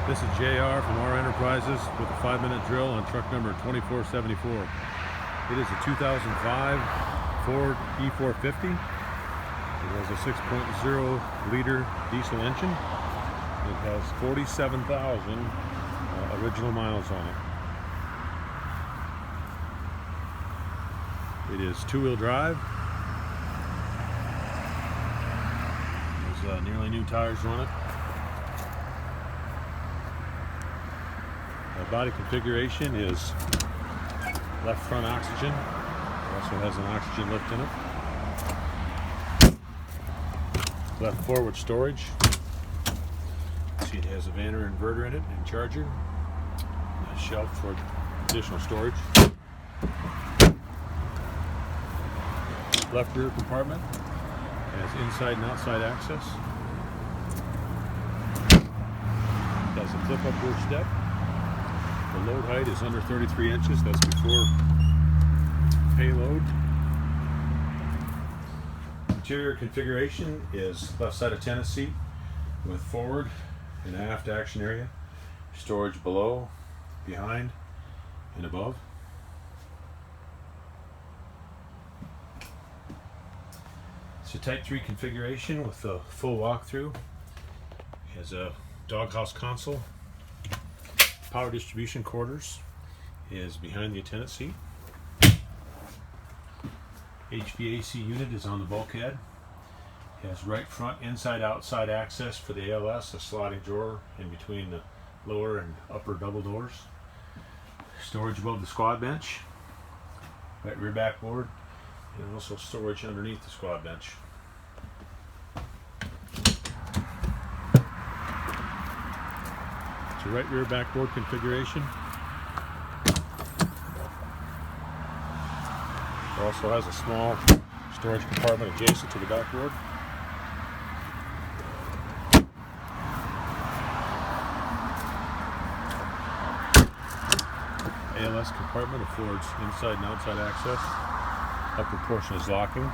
This is JR from R Enterprises with a 5-minute drill on truck number 2474. It is a 2005 Ford E450. It has a 6.0 liter diesel engine. It has 47,000 original miles on it. It is 2-wheel drive. There's nearly new tires on it. The body configuration is left front oxygen. It also has an oxygen lift in it. Left forward storage. See, it has a Vanner inverter in it and charger. And a shelf for additional storage. Left rear compartment has inside and outside access. It has a flip-up rear step. The load height is under 33 inches. That's before payload. Interior configuration is left side attendant seat with forward and aft action area. Storage below, behind, and above. It's a Type 3 configuration with a full walkthrough. It has a doghouse console. Power distribution quarters is behind the attendant seat. HVAC unit is on the bulkhead. It has right front inside outside access for the ALS, a sliding drawer in between the lower and upper double doors. Storage above the squad bench. Right rear backboard, and also storage underneath the squad bench. It's a right rear backboard configuration. It also has a small storage compartment adjacent to the backboard. ALS compartment affords inside and outside access. Upper portion is locking.